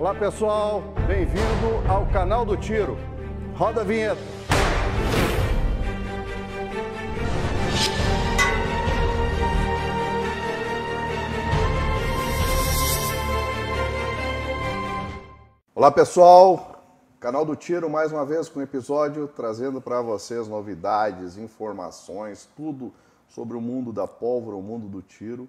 Olá pessoal, bem-vindo ao canal do Tiro. Roda a vinheta. Olá pessoal, canal do Tiro mais uma vez com um episódio trazendo para vocês novidades, informações, tudo sobre o mundo da pólvora, o mundo do tiro,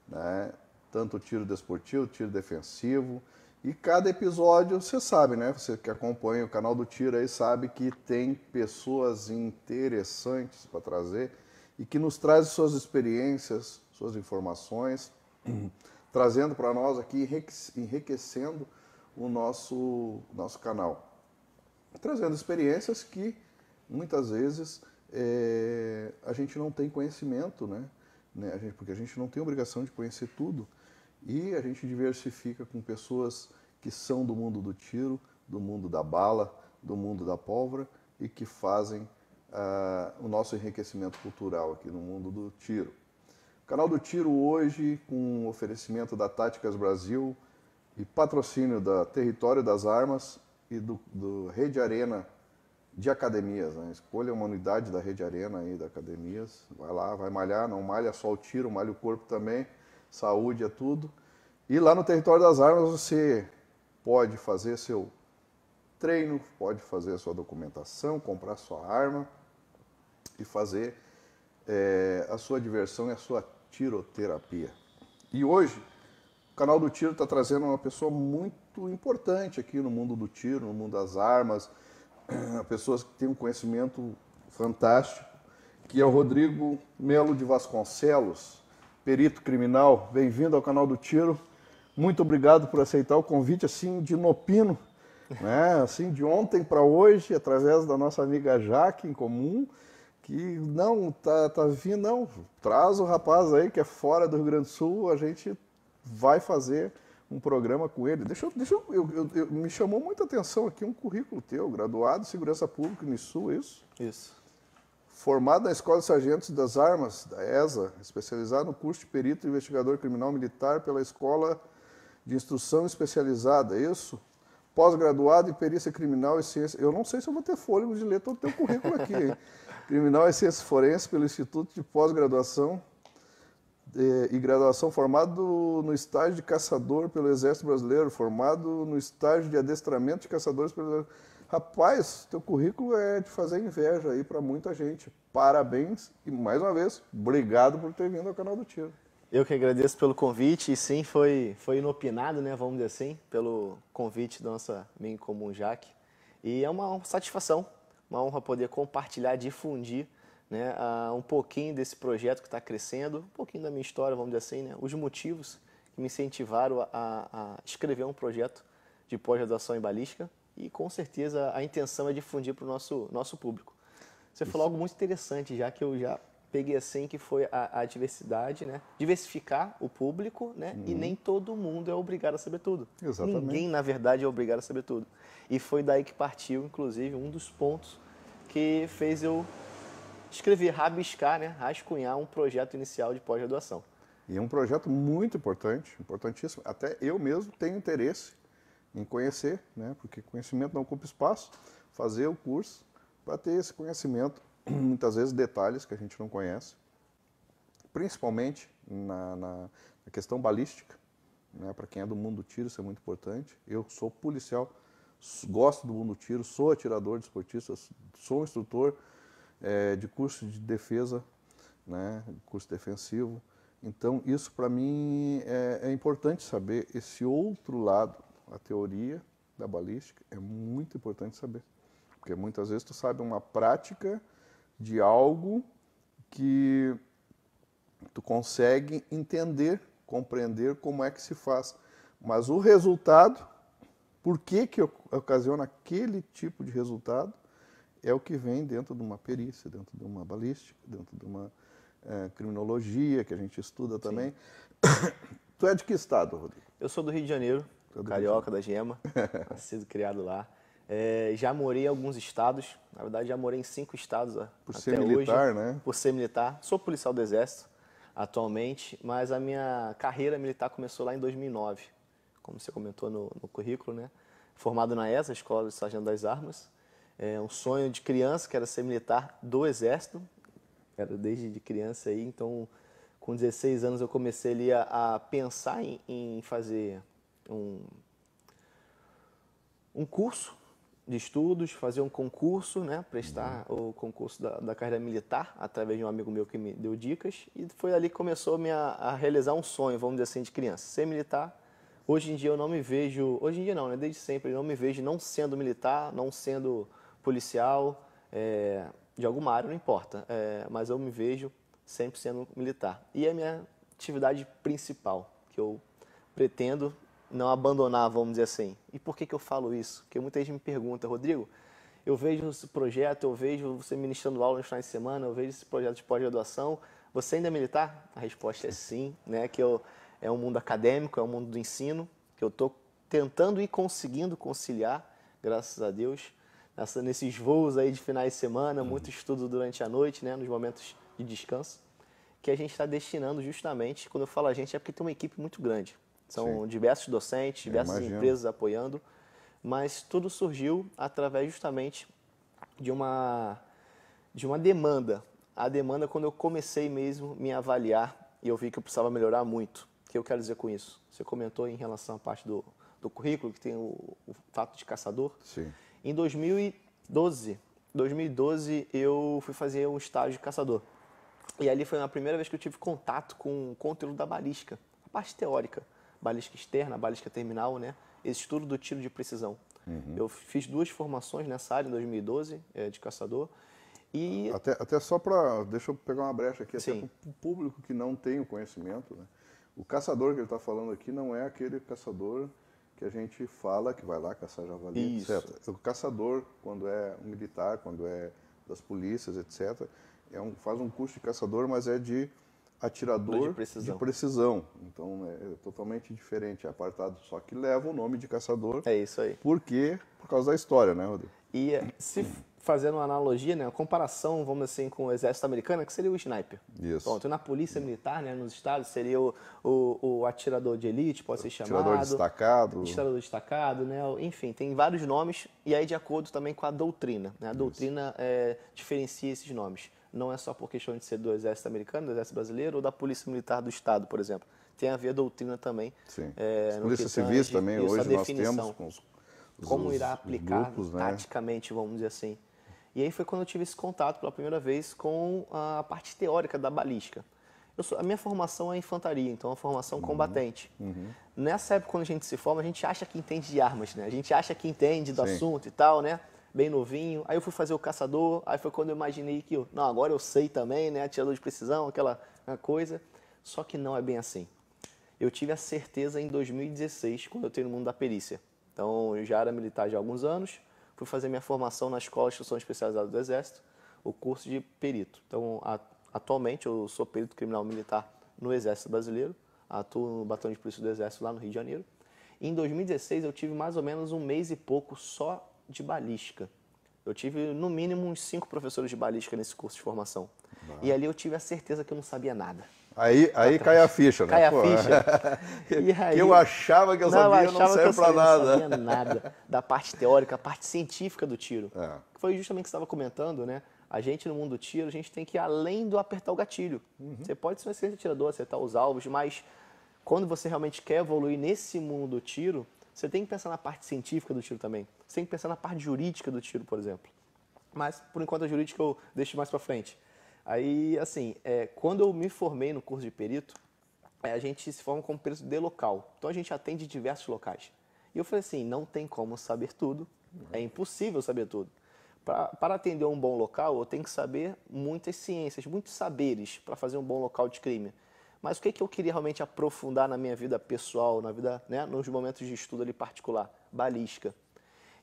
né? Tanto o tiro desportivo, tiro defensivo. E cada episódio, você sabe, né? Você que acompanha o canal do Tiro aí sabe que tem pessoas interessantes para trazer e que nos trazem suas experiências, suas informações, trazendo para nós aqui, enriquecendo o nosso canal. Trazendo experiências que muitas vezes a gente não tem conhecimento, né? Porque a gente não tem obrigação de conhecer tudo. E a gente diversifica com pessoas que são do mundo do tiro, do mundo da bala, do mundo da pólvora e que fazem o nosso enriquecimento cultural aqui no mundo do tiro. O canal do Tiro hoje com oferecimento da Táticas Brasil e patrocínio da Território das Armas e do Rede Arena de Academias, né? Escolha uma unidade da Rede Arena aí da Academias, vai lá, vai malhar, não malha só o tiro, malha o corpo também. Saúde é tudo. E lá no Território das Armas você pode fazer seu treino, pode fazer a sua documentação, comprar sua arma e fazer a sua diversão e a sua tiroterapia. E hoje o canal do Tiro está trazendo uma pessoa muito importante aqui no mundo do tiro, no mundo das armas, pessoas que têm um conhecimento fantástico, que é o Rodrigo Melo de Vasconcelos, perito criminal. Bem-vindo ao canal do Tiro. Muito obrigado por aceitar o convite assim de inopino, né? Assim de ontem para hoje, através da nossa amiga Jaque em comum, que não tá vindo, não, traz o rapaz aí que é fora do Rio Grande do Sul, a gente vai fazer um programa com ele. Me chamou muita atenção aqui um currículo teu, graduado em Segurança Pública, NISU, isso? Isso. Formado na Escola de Sargentos das Armas, da ESA, especializado no curso de perito e investigador criminal militar pela Escola de Instrução Especializada, isso? Pós-graduado em perícia criminal e ciência. Eu não sei se eu vou ter fôlego de ler todo o teu currículo aqui, hein? Criminal e ciências forenses pelo Instituto de Pós-Graduação e Graduação, formado no estágio de caçador pelo Exército Brasileiro, formado no estágio de adestramento de caçadores pelo... Rapaz, teu currículo é de fazer inveja aí para muita gente. Parabéns e, mais uma vez, obrigado por ter vindo ao canal do Tiro. Eu que agradeço pelo convite e sim, foi inopinado, né, vamos dizer assim, pelo convite da nossa amiga em comum Jaque. E é uma satisfação, uma honra poder compartilhar, difundir, né, um pouquinho desse projeto que está crescendo, um pouquinho da minha história, vamos dizer assim, né, os motivos que me incentivaram a escrever um projeto de pós-graduação em balística. E com certeza a intenção é difundir para o nosso público. Você falou algo muito interessante, já que eu já peguei assim, que foi a diversidade, né? Diversificar o público, né? E nem todo mundo é obrigado a saber tudo. Exatamente. Ninguém, na verdade, é obrigado a saber tudo. E foi daí que partiu, inclusive, um dos pontos que fez eu escrever, rabiscar, né? Rascunhar um projeto inicial de pós-graduação. E é um projeto muito importante, importantíssimo. Até eu mesmo tenho interesse em conhecer, né? Porque conhecimento não ocupa espaço, fazer o curso para ter esse conhecimento, muitas vezes detalhes que a gente não conhece, principalmente na questão balística, né? Para quem é do mundo do tiro isso é muito importante. Eu sou policial, gosto do mundo do tiro, sou atirador desportista, sou instrutor de curso de defesa, né? Curso defensivo. Então isso para mim é importante saber esse outro lado. A teoria da balística é muito importante saber, porque muitas vezes tu sabe uma prática de algo que tu consegue entender, compreender como é que se faz, mas o resultado, por que ocasiona aquele tipo de resultado, é o que vem dentro de uma perícia, dentro de uma balística, dentro de uma criminologia que a gente estuda também. Tu é de que estado, Rodrigo? Eu sou do Rio de Janeiro. Carioca da Gema, nascido e criado lá. Já morei em alguns estados, na verdade já morei em 5 estados por até ser militar, hoje, né? Por ser militar. Sou policial do Exército atualmente, mas a minha carreira militar começou lá em 2009, como você comentou no currículo, né? Formado na ESA, Escola de Sargento das Armas. É um sonho de criança, que era ser militar do Exército. Era desde de criança aí, então com 16 anos eu comecei ali a pensar em fazer um curso de estudos, fazer um concurso, né, prestar o concurso da carreira militar, através de um amigo meu que me deu dicas, e foi ali que começou a realizar um sonho, vamos dizer assim, de criança, ser militar. Hoje em dia eu não me vejo, hoje em dia não, né, desde sempre, eu não me vejo não sendo militar, não sendo policial, de alguma área, não importa, mas eu me vejo sempre sendo militar. E é a minha atividade principal, que eu pretendo não abandonar, vamos dizer assim. E por que eu falo isso? Porque muita gente me pergunta, Rodrigo, eu vejo esse projeto, eu vejo você ministrando aula nos finais de semana, eu vejo esse projeto de pós-graduação, você ainda é militar? A resposta é sim, né? É um mundo acadêmico, é um mundo do ensino, que eu estou tentando e conseguindo conciliar, graças a Deus, nesses voos aí de finais de semana, muito estudo durante a noite, né? Nos momentos de descanso, que a gente está destinando justamente, quando eu falo a gente, é porque tem uma equipe muito grande. São diversos docentes, diversas empresas apoiando, mas tudo surgiu através justamente de uma demanda. A demanda quando eu comecei mesmo a me avaliar e eu vi que eu precisava melhorar muito. O que eu quero dizer com isso? Você comentou em relação à parte do currículo, que tem o fato de caçador. Sim. Em 2012 eu fui fazer um estágio de caçador. E ali foi a primeira vez que eu tive contato com o conteúdo da balística, a parte teórica. Balística externa, balística terminal, né? Esse estudo do tiro de precisão. Eu fiz 2 formações nessa área em 2012, de caçador. E Até só para, deixa eu pegar uma brecha aqui, até sim, para o público que não tem o conhecimento, né? O caçador que ele está falando aqui não é aquele caçador que a gente fala que vai lá caçar javali, Isso. etc. O caçador, quando é um militar, quando é das polícias, etc., faz um curso de caçador, mas é de atirador de precisão. Então é totalmente diferente, é apartado, só que leva o nome de caçador. é isso aí. Por quê? Por causa da história, né, Rodrigo? E se fazendo uma analogia, né, uma comparação, vamos dizer assim, com o exército americano, que seria o sniper. Isso. Pronto, na polícia militar, né, nos estados, seria o atirador de elite, pode ser chamado. Atirador destacado. Atirador destacado, né, enfim, tem vários nomes, e aí de acordo também com a doutrina. Né, a doutrina diferencia esses nomes. Não é só por questão de ser do exército americano, do exército brasileiro, ou da polícia militar do estado, por exemplo. Tem a ver a doutrina também. Sim. As polícias civis também, isso, hoje nós temos com como irá aplicar grupos, né? taticamente, vamos dizer assim. E aí foi quando eu tive esse contato pela primeira vez com a parte teórica da balística. A minha formação é infantaria, então é uma formação combatente. Nessa época, quando a gente se forma, a gente acha que entende de armas, né? A gente acha que entende do assunto e tal, né? Bem novinho. Aí eu fui fazer o caçador, aí foi quando eu imaginei que, não, agora eu sei também, né? Atirador de precisão, aquela coisa. Só que não é bem assim. Eu tive a certeza em 2016, quando eu entrei no mundo da perícia. Então, eu já era militar já há alguns anos, fui fazer minha formação na Escola de Instrução Especializada do Exército, o curso de perito. Então, atualmente, eu sou perito criminal militar no Exército Brasileiro, atuo no Batalhão de Polícia do Exército lá no Rio de Janeiro. E em 2016, eu tive mais ou menos um mês e pouco só de balística. Eu tive, no mínimo, uns 5 professores de balística nesse curso de formação. E ali eu tive a certeza que eu não sabia nada. Aí cai a ficha, né? Cai a ficha. E aí, eu achava que eu sabia, não serve pra nada. Eu não sabia nada da parte teórica, a parte científica do tiro. Foi justamente o que você estava comentando, né? A gente, no mundo do tiro, a gente tem que ir além do apertar o gatilho. Você pode ser um excelente atirador, acertar os alvos, mas quando você realmente quer evoluir nesse mundo do tiro, você tem que pensar na parte científica do tiro também. Você tem que pensar na parte jurídica do tiro, por exemplo. Mas, por enquanto, a jurídica eu deixo mais pra frente. Aí, assim, quando eu me formei no curso de perito, a gente se forma como perito de local. Então, a gente atende diversos locais. E eu falei assim, não tem como saber tudo, é impossível saber tudo. Para atender um bom local, eu tenho que saber muitas ciências, muitos saberes para fazer um bom local de crime. Mas o que eu queria realmente aprofundar na minha vida pessoal, na vida, né, nos momentos de estudo ali particular? Balística.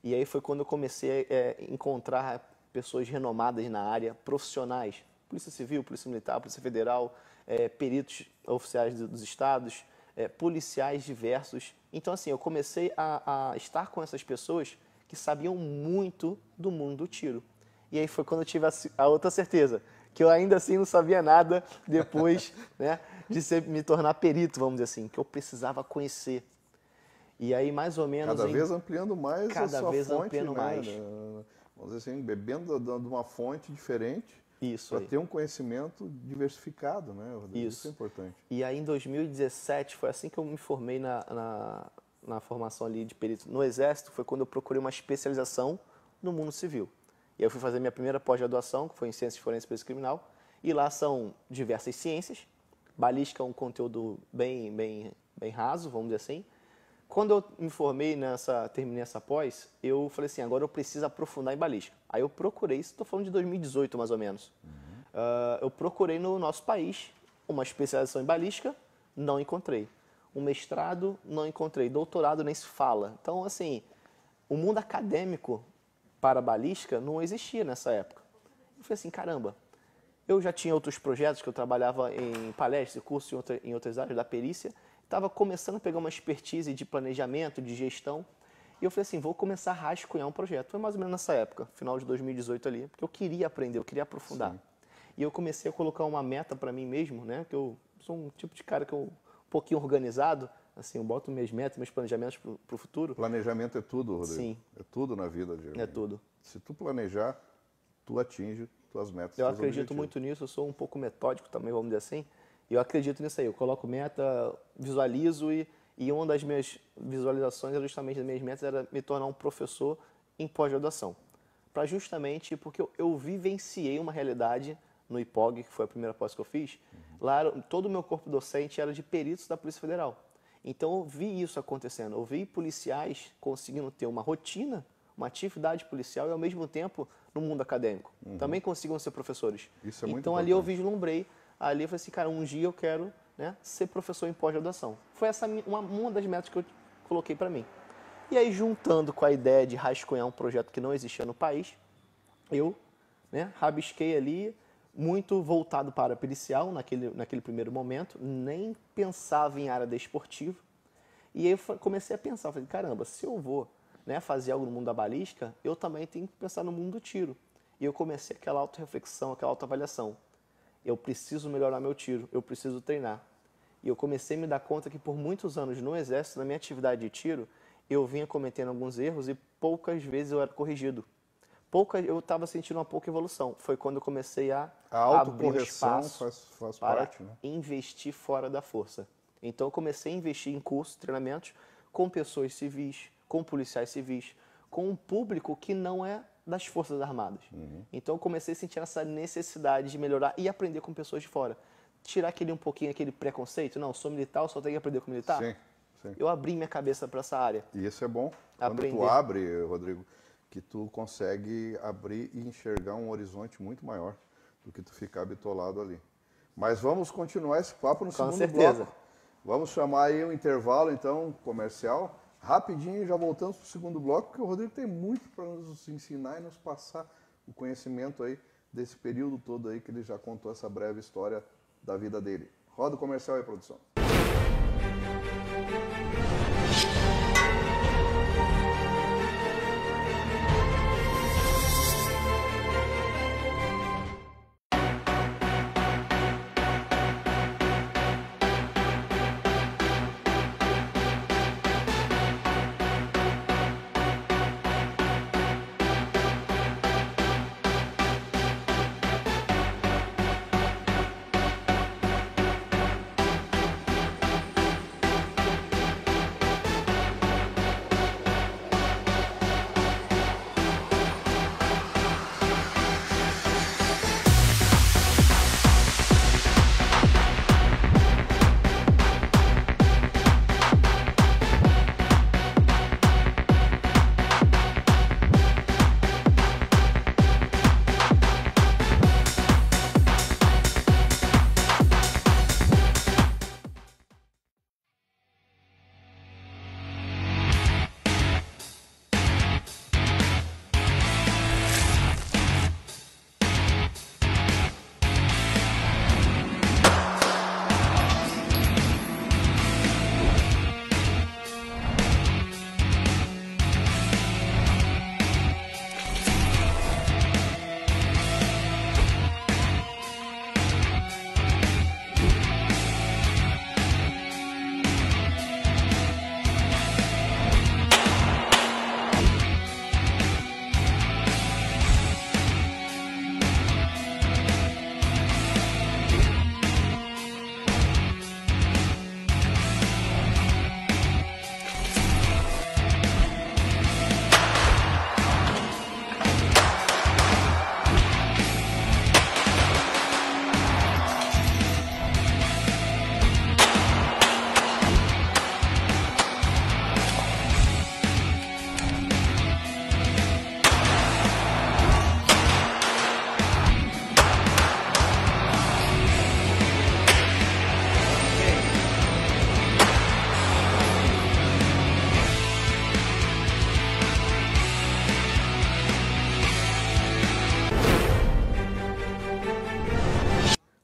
E aí foi quando eu comecei a encontrar pessoas renomadas na área, profissionais, Polícia Civil, Polícia Militar, Polícia Federal, peritos oficiais dos estados, policiais diversos. Então, assim, eu comecei a estar com essas pessoas que sabiam muito do mundo do tiro. E aí foi quando eu tive a outra certeza, que eu ainda assim não sabia nada depois, né, de me tornar perito, vamos dizer assim, que eu precisava conhecer. E aí, mais ou menos... Cada vez ampliando mais a cada sua vez fonte, ampliando né? mais. Vamos dizer assim, bebendo de uma fonte diferente Isso para aí. ter um conhecimento diversificado, né, Rodrigo? Isso é importante. E aí, em 2017, foi assim que eu me formei na formação ali de perito no Exército, foi quando eu procurei uma especialização no mundo civil. E aí eu fui fazer minha primeira pós-graduação, que foi em Ciências Forenses e Perícia Criminal, e lá são diversas ciências. Balística é um conteúdo bem raso, vamos dizer assim. Quando eu me formei terminei essa pós, eu falei assim, agora eu preciso aprofundar em balística. Aí eu procurei, isso estou falando de 2018 mais ou menos. Eu procurei no nosso país uma especialização em balística, não encontrei. Um mestrado, não encontrei. Doutorado nem se fala. Então, assim, o mundo acadêmico para balística não existia nessa época. Eu falei assim, caramba, eu já tinha outros projetos que eu trabalhava em palestras e cursos em outras áreas da perícia, estava começando a pegar uma expertise de planejamento, de gestão, e eu falei assim, vou começar a rascunhar um projeto. Foi mais ou menos nessa época, final de 2018 ali, porque eu queria aprender, eu queria aprofundar. Sim. E eu comecei a colocar uma meta para mim mesmo, né? Que eu sou um tipo de cara que um pouquinho organizado, assim, eu boto minhas metas, meus planejamentos para o futuro. Planejamento é tudo, Rodrigo. Sim. É tudo na vida, Diego. É tudo. Se tu planejar, tu atinge tuas metas. Eu acredito muito nisso, eu sou um pouco metódico também, vamos dizer assim. E eu acredito nisso aí, eu coloco meta, visualizo e uma das minhas visualizações, justamente das minhas metas, era me tornar um professor em pós-graduação. Para justamente, porque eu vivenciei uma realidade no IPOG, que foi a primeira pós que eu fiz, lá todo o meu corpo docente era de peritos da Polícia Federal. Então eu vi isso acontecendo, eu vi policiais conseguindo ter uma rotina, uma atividade policial e ao mesmo tempo no mundo acadêmico. Também conseguiam ser professores. Isso é muito então importante. Ali eu vislumbrei, ali eu falei assim, cara, um dia eu quero, né, ser professor em pós-graduação. Foi essa uma das metas que eu coloquei para mim. E aí, juntando com a ideia de rascunhar um projeto que não existia no país, eu, né, rabisquei ali, muito voltado para pericial naquele primeiro momento, nem pensava em área desportiva. E aí eu comecei a pensar, falei, caramba, se eu vou, né, fazer algo no mundo da balística, eu também tenho que pensar no mundo do tiro. E eu comecei aquela autorreflexão, aquela autoavaliação. Eu preciso melhorar meu tiro, eu preciso treinar. E eu comecei a me dar conta que por muitos anos no Exército, na minha atividade de tiro, eu vinha cometendo alguns erros e poucas vezes eu era corrigido. Eu estava sentindo uma pouca evolução. Foi quando eu comecei a abrir um espaço faz para parte, né? investir fora da força. Então eu comecei a investir em cursos, treinamentos com pessoas civis, com policiais civis, com um público que não é das Forças Armadas. Então eu comecei a sentir essa necessidade de melhorar e aprender com pessoas de fora. Tirar um pouquinho aquele preconceito, não, sou militar, eu só tenho que aprender com militar. Sim, sim. Eu abri minha cabeça para essa área. E isso é bom. Quando tu abre, Rodrigo, que tu consegue abrir e enxergar um horizonte muito maior do que tu ficar bitolado ali. Mas vamos continuar esse papo no segundo bloco. Vamos chamar aí um intervalo, então, comercial. Rapidinho, já voltamos para o segundo bloco, porque o Rodrigo tem muito para nos ensinar e nos passar o conhecimento aí desse período todo aí que ele já contou essa breve história da vida dele. Roda o comercial aí, produção.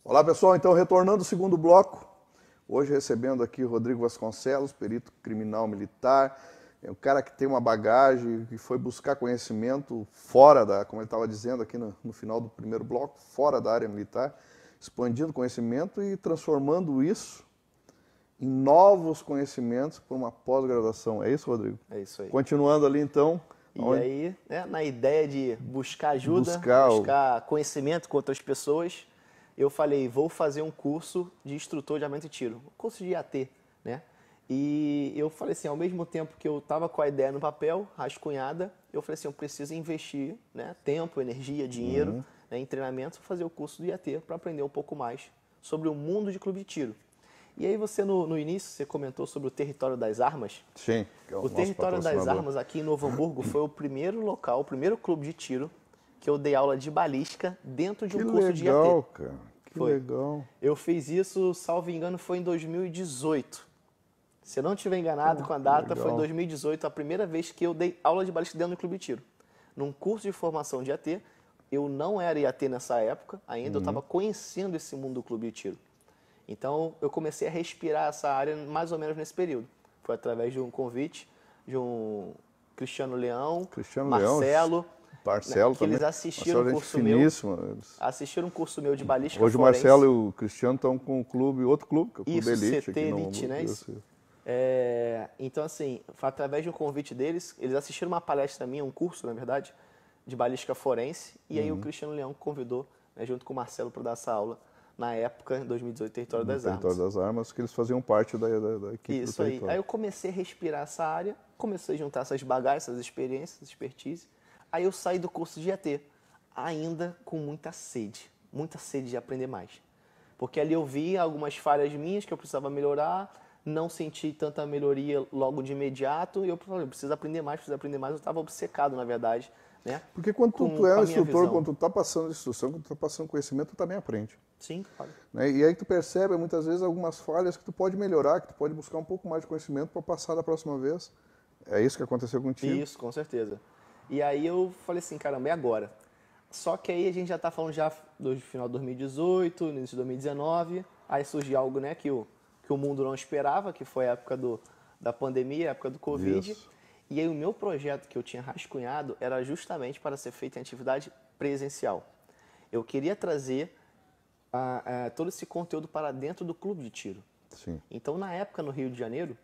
Olá, pessoal. Então, retornando ao segundo bloco, hoje recebendo aqui o Rodrigo Vasconcelos, perito criminal militar, é um cara que tem uma bagagem, que foi buscar conhecimento fora da, como ele estava dizendo aqui no final do primeiro bloco, fora da área militar, expandindo conhecimento e transformando isso em novos conhecimentos para uma pós-graduação. É isso, Rodrigo? É isso aí. Continuando ali, então... E aí, né, na ideia de buscar ajuda, buscar conhecimento com outras pessoas, eu falei, vou fazer um curso de instrutor de armamento e tiro, um curso de IAT, né? E eu falei assim, ao mesmo tempo que eu estava com a ideia no papel, rascunhada, eu falei assim, eu preciso investir, né, tempo, energia, dinheiro, né, em treinamento, fazer o curso do IAT para aprender um pouco mais sobre o mundo de clube de tiro. E aí você, no início, você comentou sobre o Território das Armas. Sim. Que é o Território das Armas aqui em Novo Hamburgo foi o primeiro local, o primeiro clube de tiro que eu dei aula de balística dentro de um curso de IAT. Que legal, cara. Que legal. Eu fiz isso, salvo engano, foi em 2018. Se eu não estiver enganado com a data, foi em 2018 a primeira vez que eu dei aula de balística dentro do clube de tiro. Num curso de formação de IAT, eu não era IAT nessa época, ainda eu estava conhecendo esse mundo do clube de tiro. Então, eu comecei a respirar essa área mais ou menos nesse período. Foi através de um convite de um Cristiano Leão, Marcelo, Marcelo que também. eles assistiram um curso meu. Assistiram um curso meu de balística Hoje forense. O Marcelo e o Cristiano estão com um clube, outro clube, que é o Clube Elite. CT Elite, né? Então, assim, foi através de um convite deles, eles assistiram uma palestra minha, um curso, na verdade, de balística forense, e aí o Cristiano Leão convidou, né, junto com o Marcelo, para dar essa aula. Na época, em 2018, Território das Armas. Território das Armas, que eles faziam parte da equipe Isso do Território. Aí. Aí eu comecei a respirar essa área, comecei a juntar essas bagagens, essas experiências, essa expertise. Aí eu saí do curso de IAT, ainda com muita sede de aprender mais. Porque ali eu vi algumas falhas minhas que eu precisava melhorar, não senti tanta melhoria logo de imediato, e eu falei, eu preciso aprender mais, eu estava obcecado, na verdade. Né? Porque quando tu é um instrutor, quando tu está passando instrução, quando tu está passando conhecimento, tu também aprende. Sim, claro. Né? E aí tu percebe, muitas vezes, algumas falhas que tu pode melhorar, que tu pode buscar um pouco mais de conhecimento para passar da próxima vez. É isso que aconteceu contigo? Isso, com certeza. E aí eu falei assim, caramba, e agora? Só que aí a gente já está falando já do final de 2018, início de 2019, aí surgiu algo, né, que o mundo não esperava, que foi a época da pandemia, a época do Covid. Isso. E aí o meu projeto que eu tinha rascunhado era justamente para ser feito em atividade presencial. Eu queria trazer todo esse conteúdo para dentro do clube de tiro. Sim. Então, na época, no Rio de Janeiro,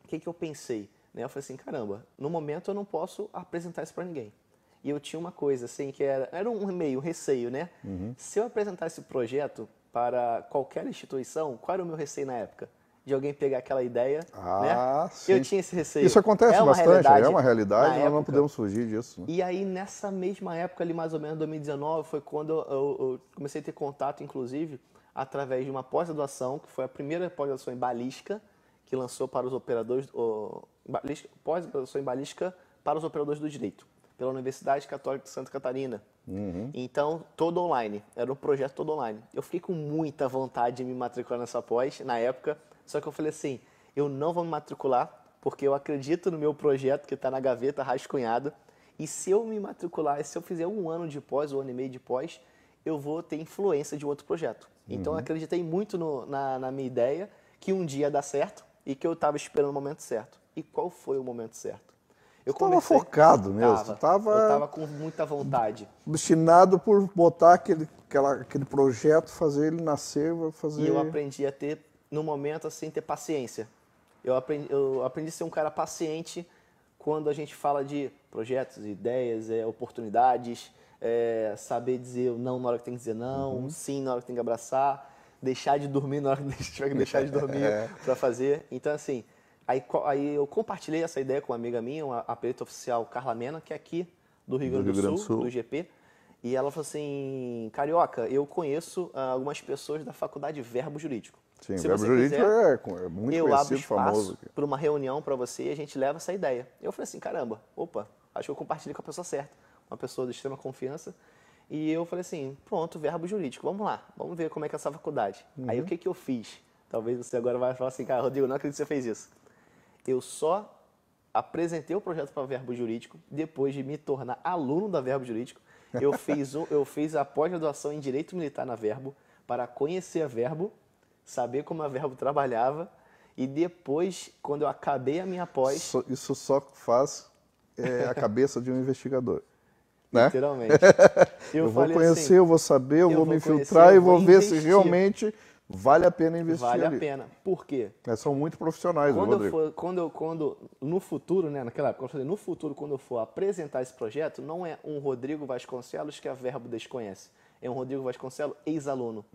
o que eu pensei? Eu falei assim, caramba, no momento eu não posso apresentar isso para ninguém. E eu tinha uma coisa, assim, que era um receio, né? Se eu apresentasse o projeto para qualquer instituição, qual era o meu receio na época? De alguém pegar aquela ideia, né? Sim. Eu tinha esse receio. Isso acontece bastante, é uma realidade, nós não podemos fugir disso. Né? E aí, nessa mesma época, ali mais ou menos 2019, foi quando eu comecei a ter contato, inclusive, através de uma pós-graduação, que foi a primeira pós-graduação em balística, que lançou para os operadores, pós-graduação em balística para os operadores do direito, pela Universidade Católica de Santa Catarina. Então, todo online, era um projeto todo online. Eu fiquei com muita vontade de me matricular nessa pós, na época, só que eu falei assim, eu não vou me matricular, porque eu acredito no meu projeto que está na gaveta, rascunhado, e se eu me matricular, se eu fizer um ano de pós, ou um ano e meio de pós, eu vou ter influência de outro projeto. Então, eu acreditei muito na minha ideia, que um dia ia dar certo, e que eu estava esperando o momento certo. E qual foi o momento certo? Eu estava focado mesmo. Eu estava com muita vontade. Destinado por botar aquele projeto, fazer ele nascer, fazer... E eu aprendi a ter, no momento, assim, ter paciência. Eu aprendi a ser um cara paciente quando a gente fala de projetos, ideias, oportunidades, saber dizer não na hora que tem que dizer não, sim na hora que tem que abraçar, deixar de dormir na hora que tiver que deixar de dormir para fazer. Então, assim... Aí eu compartilhei essa ideia com uma amiga minha, a perita oficial Carla Mena, que é aqui do Rio Grande do Sul, do GP. E ela falou assim, Carioca, eu conheço algumas pessoas da faculdade Verbo Jurídico. Sim, Verbo Jurídico é muito eu conhecido, abro espaço famoso. Para uma reunião para você e a gente leva essa ideia. Eu falei assim, caramba, acho que eu compartilhei com a pessoa certa, uma pessoa de extrema confiança. E eu falei assim, pronto, Verbo Jurídico, vamos lá, vamos ver como é que é essa faculdade. Aí o que eu fiz? Talvez você agora vai falar assim, cara, Rodrigo, não acredito que você fez isso. Eu só apresentei o projeto para o Verbo Jurídico depois de me tornar aluno da Verbo Jurídico. Eu fiz a pós-graduação em Direito Militar na Verbo, para conhecer a Verbo, saber como a Verbo trabalhava e depois, quando eu acabei a minha pós... Isso só faz a cabeça de um investigador. Né? Literalmente. Eu vou falei conhecer, assim, eu vou saber, eu vou me conhecer, infiltrar e eu vou ver se investir. realmente vale a pena investir Vale ali. a pena. Por quê? São muito profissionais, Rodrigo. Quando no futuro, né, naquela época, eu falei, no futuro, quando eu for apresentar esse projeto, não é um Rodrigo Vasconcelos que a Verbo desconhece. É um Rodrigo Vasconcelos ex-aluno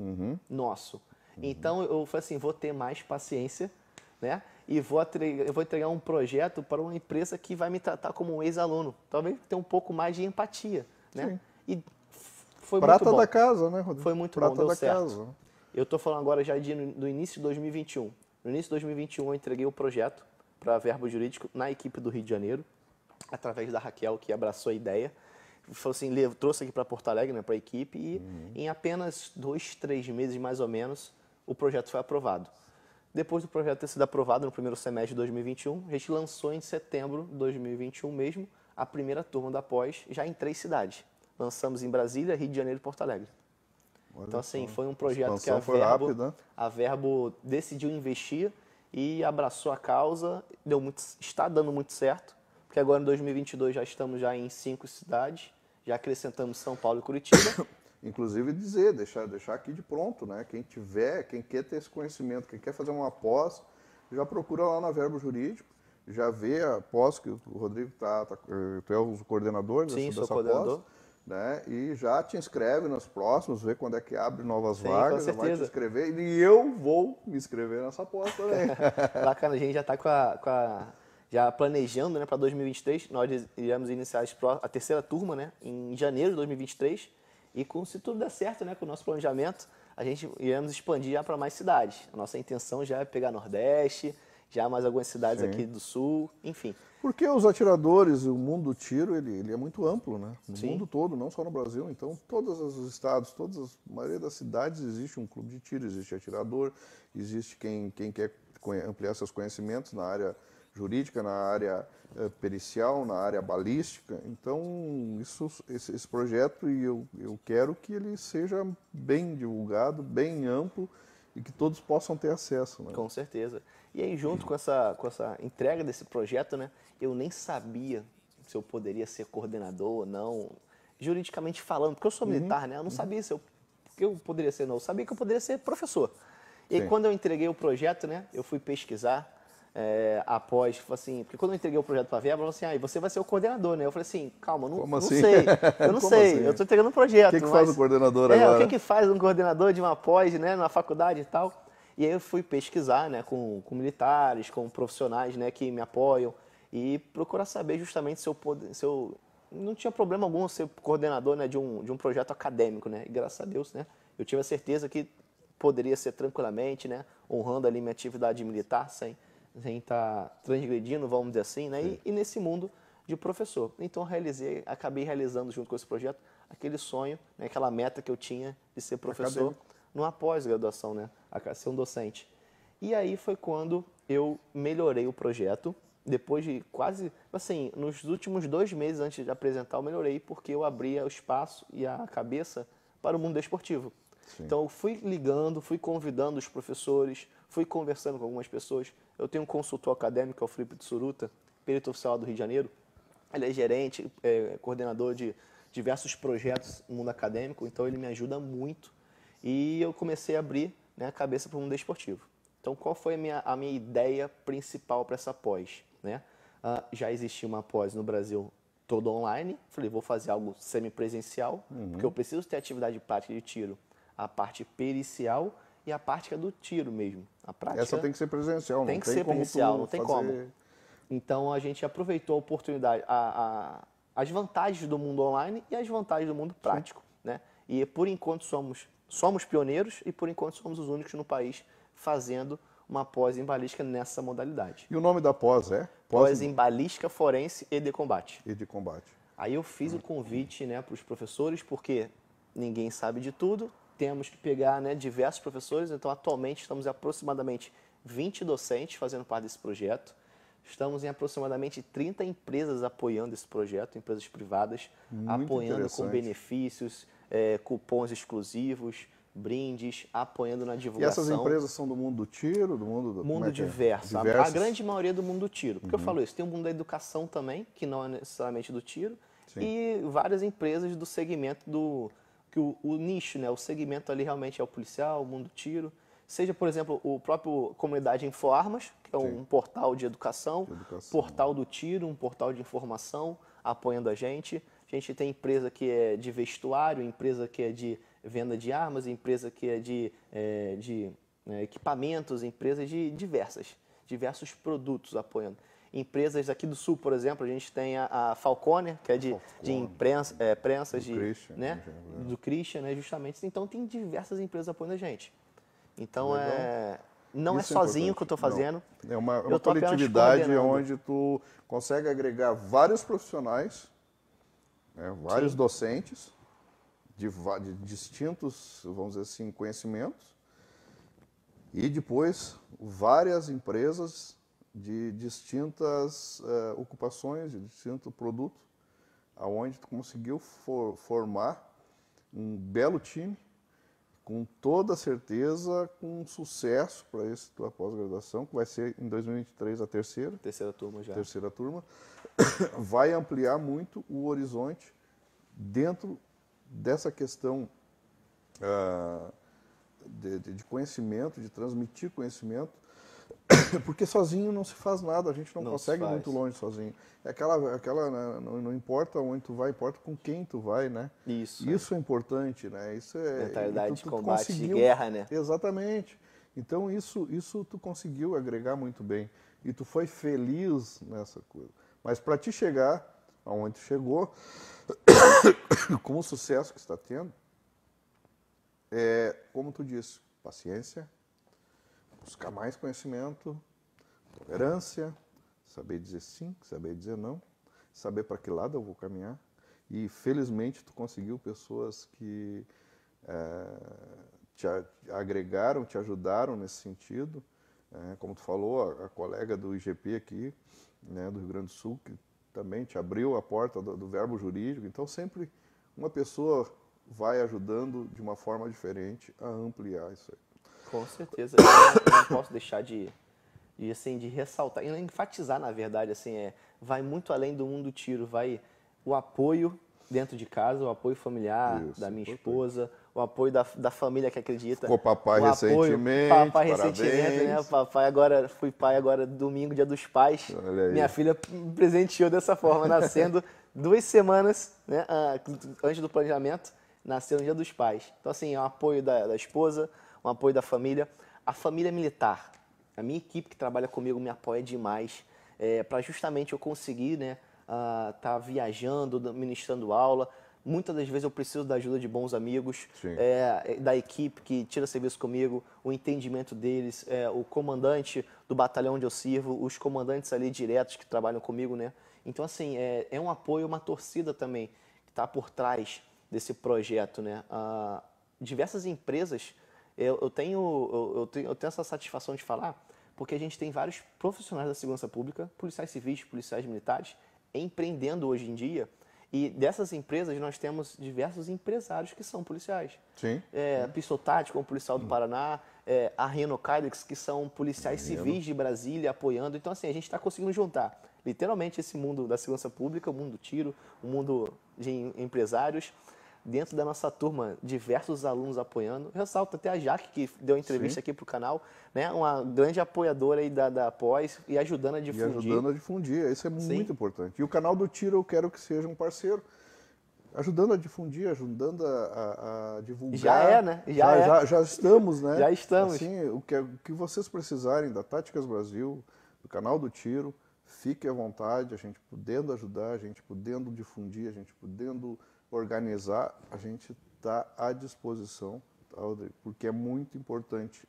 nosso. Então, eu falei assim, vou ter mais paciência, né? E eu vou entregar um projeto para uma empresa que vai me tratar como um ex-aluno. Talvez tenha um pouco mais de empatia, né? Sim. E foi Prata muito bom. da casa, né, Rodrigo? Foi muito Prata bom, deu da certo. casa. Eu estou falando agora já do início de 2021. No início de 2021, eu entreguei o projeto para Verbo Jurídico na equipe do Rio de Janeiro, através da Raquel, que abraçou a ideia. Falou assim, trouxe aqui para Porto Alegre, né, para a equipe, e em apenas 2, 3 meses, mais ou menos, o projeto foi aprovado. Depois do projeto ter sido aprovado no primeiro semestre de 2021, a gente lançou em setembro de 2021 mesmo a primeira turma da pós, já em 3 cidades. Lançamos em Brasília, Rio de Janeiro e Porto Alegre. Olha Então, assim, só. foi um projeto que a Verbo decidiu investir e abraçou a causa, está dando muito certo, porque agora em 2022 já estamos já em 5 cidades, já acrescentamos São Paulo e Curitiba. Inclusive deixar aqui de pronto, né? Quem quer ter esse conhecimento, quem quer fazer uma pós, já procura lá na Verbo Jurídico, já vê a pós que o Rodrigo tu é o coordenador dessa coordenador. Pós, né? E já te inscreve nos próximos, vê quando é que abre novas vagas, já vai te inscrever e eu vou me inscrever nessa pós também. Bacana, a gente já está já planejando, né, para 2023, nós iremos iniciar a terceira turma, né, em janeiro de 2023. E se tudo der certo, né, com o nosso planejamento, a gente iremos expandir já para mais cidades. A nossa intenção já é pegar Nordeste, já mais algumas cidades aqui do Sul, enfim. Porque os atiradores, o mundo do tiro, ele é muito amplo, né? No mundo todo, não só no Brasil. Então, todos os estados, a maioria das cidades existe um clube de tiro, existe atirador, existe quem quer ampliar seus conhecimentos na área jurídica, na área pericial, na área balística. Então, esse projeto, e eu quero que ele seja bem divulgado, bem amplo e que todos possam ter acesso. Né? Com certeza. E aí, junto com essa entrega desse projeto, né, eu nem sabia se eu poderia ser coordenador ou não, juridicamente falando, porque eu sou militar, né? Eu não sabia se eu poderia ser, não. Eu sabia que eu poderia ser professor. E aí, quando eu entreguei o projeto, né, eu fui pesquisar após, assim, porque quando eu entreguei o projeto para a Verbo, ela falou assim, você vai ser o coordenador, né? Eu falei assim, calma, não sei, eu não sei, assim? Eu estou entregando um projeto. O que faz o coordenador agora? O que faz um coordenador de uma pós, né, na faculdade e tal? E aí eu fui pesquisar, né, com militares, com profissionais, né, que me apoiam e procurar saber justamente se eu não tinha problema algum ser coordenador, né, de um projeto acadêmico, né? E graças a Deus, né, eu tive a certeza que poderia ser tranquilamente, né, honrando ali minha atividade militar sem estar transgredindo, vamos dizer assim, né? E nesse mundo de professor. Então acabei realizando junto com esse projeto aquele sonho, né, aquela meta que eu tinha de ser professor numa pós-graduação, né, a ser um docente. E aí foi quando eu melhorei o projeto, depois de quase, assim, nos últimos 2 meses antes de apresentar, eu melhorei porque eu abria o espaço e a cabeça para o mundo desportivo. Sim. Então eu fui ligando, fui convidando os professores, fui conversando com algumas pessoas. Eu tenho um consultor acadêmico, é o Felipe de Suruta, perito oficial do Rio de Janeiro. Ele é gerente, coordenador de diversos projetos no mundo acadêmico, então ele me ajuda muito. E eu comecei a abrir, né, a cabeça para o mundo desportivo. Então, qual foi a minha ideia principal para essa pós? Né? Já existia uma pós no Brasil toda online. Falei, vou fazer algo semipresencial, porque eu preciso ter atividade prática de tiro. A parte pericial e a prática do tiro mesmo. A prática essa tem que ser presencial, tem que ser presencial, não tem como. Então, a gente aproveitou a oportunidade, as vantagens do mundo online e as vantagens do mundo prático. Né? E, por enquanto, somos pioneiros e, por enquanto, somos os únicos no país fazendo uma pós em balística nessa modalidade. E o nome da pós é? Pós em balística forense e de combate. E de combate. Aí eu fiz o convite, né, para os professores, porque ninguém sabe de tudo, temos que pegar, né, diversos professores, então atualmente estamos em aproximadamente 20 docentes fazendo parte desse projeto. Estamos em aproximadamente 30 empresas apoiando esse projeto, empresas privadas, apoiando com benefícios, cupons exclusivos, brindes, apoiando na E divulgação. essas empresas são do mundo do tiro, do mundo do... Mundo diverso. A grande maioria do mundo do tiro. Porque eu falo isso, tem o mundo da educação também, que não é necessariamente do tiro, Sim. e várias empresas do segmento do... que o nicho, né? O segmento ali realmente é o policial, o mundo do tiro. Seja, por exemplo, o próprio Comunidade Infoarmas, que é um portal de educação, portal do tiro, um portal de informação, apoiando a gente. A gente tem empresa que é de vestuário, empresa que é de venda de armas, empresa que é de equipamentos, empresas de diversos produtos apoiando. Empresas aqui do Sul, por exemplo, a gente tem a Falconer, que é de prensas do Christian, né? Do Christian, né? Justamente. Então tem diversas empresas apoiando a gente. Então não é sozinho que eu estou fazendo. É uma coletividade onde tu consegue agregar vários profissionais, né? Vários docentes de distintos, vamos dizer assim, conhecimentos, e depois várias empresas de distintas ocupações, de distintos produtos, aonde tu conseguiu formar um belo time, com toda certeza, com sucesso para essa tua pós-graduação, que vai ser em 2023 a terceira. Terceira turma já. Terceira turma. Vai ampliar muito o horizonte dentro dessa questão de conhecimento, de transmitir conhecimento, porque sozinho não se faz nada, a gente não consegue ir muito longe sozinho. É não importa onde tu vai, importa com quem tu vai, né? Isso é importante, né? Isso é mentalidade de combate, de guerra, né? Exatamente. Então isso tu conseguiu agregar muito bem e tu foi feliz nessa coisa. Mas para te chegar aonde tu chegou, com o sucesso que está tendo, como tu disse, paciência, buscar mais conhecimento, tolerância, saber dizer sim, saber dizer não, saber para que lado eu vou caminhar. E felizmente tu conseguiu pessoas que te agregaram, te ajudaram nesse sentido. Como tu falou, a colega do IGP aqui, né, do Rio Grande do Sul, que também te abriu a porta do verbo jurídico. Então sempre uma pessoa vai ajudando de uma forma diferente a ampliar isso aí. Com certeza. Eu não posso deixar de ressaltar, e enfatizar, na verdade, assim, vai muito além do mundo do tiro, vai o apoio dentro de casa, o apoio familiar da minha esposa, o apoio da família que acredita. Ficou papai recentemente, né? Fui pai agora domingo, dia dos pais. Minha filha me presenteou dessa forma, nascendo 2 semanas, né, antes do planejamento, nasceu no dia dos pais. Então, assim, é um apoio da esposa, um apoio da família. A família militar, a minha equipe que trabalha comigo me apoia demais para justamente eu conseguir, né, tá viajando, ministrando aula. Muitas das vezes eu preciso da ajuda de bons amigos, da equipe que tira serviço comigo, o entendimento deles, o comandante do batalhão onde eu sirvo, os comandantes ali diretos que trabalham comigo, né? Então, assim, é um apoio, uma torcida também que está por trás desse projeto, né? Diversas empresas, eu tenho essa satisfação de falar, porque a gente tem vários profissionais da segurança pública, policiais civis, policiais militares, empreendendo hoje em dia. E dessas empresas nós temos diversos empresários que são policiais. Sim. Pistoltático, como policial do Paraná, a Reno Kydex, que são policiais civis de Brasília apoiando. Então, assim, a gente está conseguindo juntar literalmente esse mundo da segurança pública, o mundo do tiro, o mundo de empresários. Dentro da nossa turma, diversos alunos apoiando. Eu ressalto até a Jaque, que deu entrevista aqui para o canal, né? Uma grande apoiadora aí da Pós e ajudando a difundir. Isso é muito importante. E o canal do Tiro eu quero que seja um parceiro, ajudando a difundir, ajudando a divulgar. Já é, né? Já estamos, né? Já estamos. Assim, o que vocês precisarem da Táticas Brasil, do canal do Tiro, fique à vontade, a gente podendo ajudar, a gente podendo difundir, a gente podendo organizar, a gente está à disposição, tá, Rodrigo? Porque é muito importante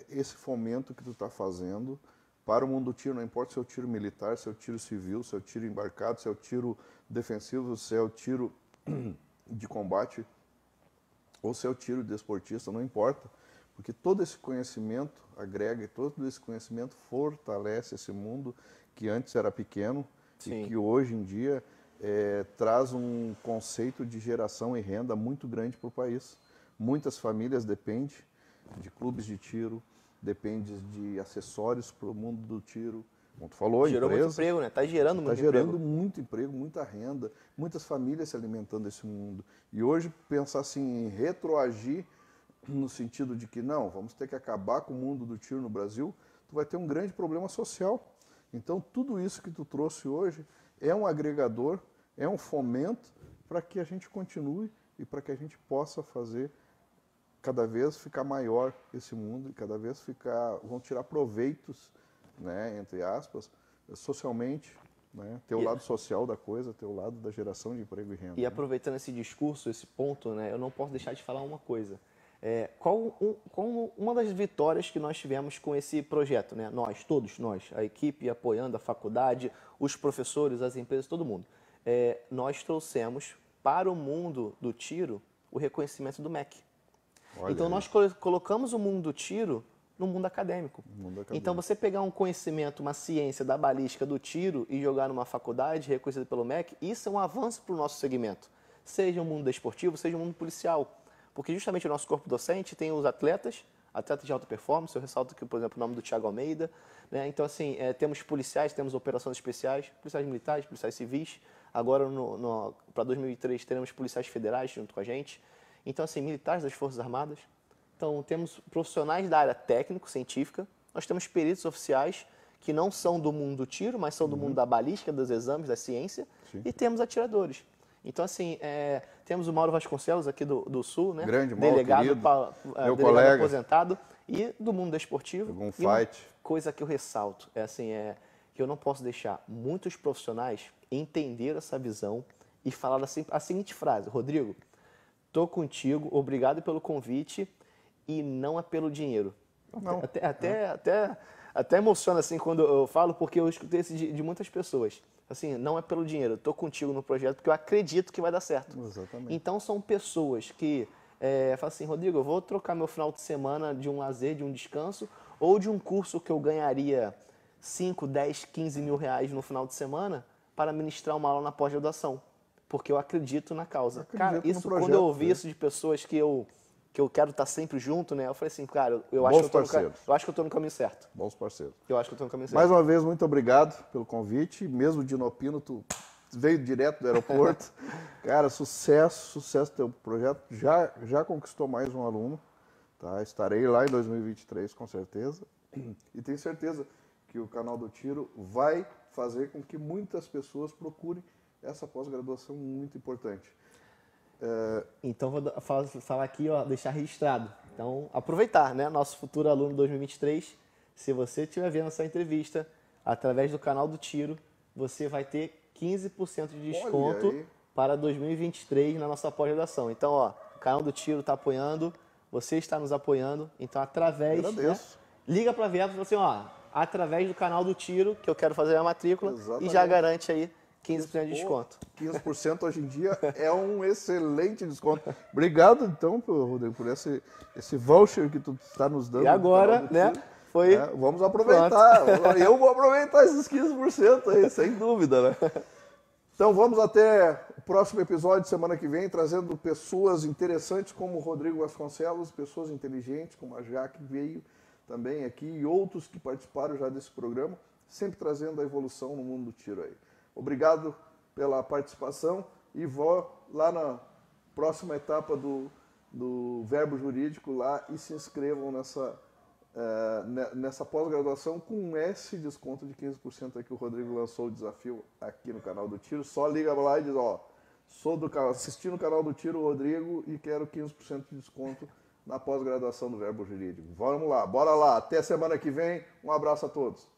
esse fomento que tu está fazendo para o mundo do tiro, não importa se é o tiro militar, se é o tiro civil, se é o tiro embarcado, se é o tiro defensivo, se é o tiro de combate ou se é o tiro desportista, não importa, porque todo esse conhecimento agrega e todo esse conhecimento fortalece esse mundo que antes era pequeno e que hoje em dia traz um conceito de geração e renda muito grande para o país. Muitas famílias dependem de clubes de tiro, dependem de acessórios para o mundo do tiro. Como tu falou, Gerou muito emprego, né? Está gerando muito emprego. Está gerando muito emprego, muita renda, muitas famílias se alimentando desse mundo. E hoje pensar assim em retroagir no sentido de que não, vamos ter que acabar com o mundo do tiro no Brasil, tu vai ter um grande problema social. Então tudo isso que tu trouxe hoje é um agregador, é um fomento para que a gente continue e para que a gente possa fazer cada vez ficar maior esse mundo e cada vez vão tirar proveitos, né, entre aspas, socialmente, né, ter o lado social da coisa, ter o lado da geração de emprego e renda. E aproveitando esse discurso, esse ponto, né, eu não posso deixar de falar uma coisa. Qual uma das vitórias que nós tivemos com esse projeto, né? Todos nós, a equipe apoiando a faculdade, os professores, as empresas, todo mundo. Nós trouxemos para o mundo do tiro o reconhecimento do MEC. Olha então aí. nós colocamos o mundo do tiro no mundo acadêmico. Então você pegar um conhecimento, uma ciência da balística do tiro e jogar numa faculdade reconhecida pelo MEC, isso é um avanço para o nosso segmento. Seja o mundo desportivo, seja o mundo policial. Porque justamente o nosso corpo docente tem os atletas de alta performance, eu ressalto aqui, por exemplo, o nome do Thiago Almeida, né? Então, assim, temos policiais, temos operações especiais, policiais militares, policiais civis, agora para 2003 teremos policiais federais junto com a gente, então, assim, militares das Forças Armadas, então temos profissionais da área técnico-científica, nós temos peritos oficiais que não são do mundo do tiro, mas são do mundo da balística, dos exames, da ciência, Sim. E temos atiradores. Então, assim, temos o Mauro Vasconcelos aqui do Sul, né? Grande, Mauro, delegado, querido, meu delegado colega. aposentado, e do mundo desportivo. Algum E uma fight. coisa que eu ressalto que eu não posso deixar muitos profissionais entender essa visão e falar a seguinte frase: Rodrigo, tô contigo, obrigado pelo convite e não é pelo dinheiro. Não. Até emociona assim quando eu falo, porque eu escutei isso de muitas pessoas. Assim, não é pelo dinheiro, eu tô contigo no projeto porque eu acredito que vai dar certo. Exatamente. Então são pessoas que falam assim: Rodrigo, eu vou trocar meu final de semana de um lazer, de um descanso, ou de um curso que eu ganharia 5, 10, 15 mil reais no final de semana para ministrar uma aula na pós-graduação, porque eu acredito na causa. Cara, isso, projeto, quando eu ouvi né? isso de pessoas que eu quero estar sempre junto, né? Eu falei assim, cara, eu Bons acho que parceiros. eu acho que eu tô no caminho certo. Bons parceiros. Eu acho que eu tô no caminho certo. Mais uma vez, muito obrigado pelo convite. Mesmo de Inopino, tu veio direto do aeroporto. Cara, sucesso teu projeto. Já conquistou mais um aluno. Tá? Estarei lá em 2023, com certeza. E tenho certeza que o Canal do Tiro vai fazer com que muitas pessoas procurem essa pós-graduação muito importante. Então, vou falar aqui, ó, deixar registrado. Então, aproveitar, né? Nosso futuro aluno 2023, se você estiver vendo essa entrevista através do Canal do Tiro, você vai ter 15% de desconto para 2023 na nossa pós-graduação. Então, ó, o Canal do Tiro está apoiando, você está nos apoiando, então através... Né, liga para a Verbo e fala assim, ó, através do Canal do Tiro, que eu quero fazer a matrícula. Exatamente. E já garante aí 15% de desconto. 15% hoje em dia é um excelente desconto. Obrigado, então, Rodrigo, por esse voucher que tu está nos dando. E agora, né? Vamos aproveitar. Pronto. Eu vou aproveitar esses 15% aí, sem dúvida, né? Então vamos até o próximo episódio, semana que vem, trazendo pessoas interessantes como o Rodrigo Vasconcelos, pessoas inteligentes como a Jaque veio também aqui e outros que participaram já desse programa, sempre trazendo a evolução no mundo do tiro aí. Obrigado pela participação e vou lá na próxima etapa do Verbo Jurídico lá e se inscrevam nessa pós-graduação com esse desconto de 15% aí que o Rodrigo lançou o desafio aqui no Canal do Tiro. Só liga lá e diz, ó, assisti no Canal do Tiro, Rodrigo, e quero 15% de desconto na pós-graduação do Verbo Jurídico. Vamos lá, bora lá. Até semana que vem. Um abraço a todos.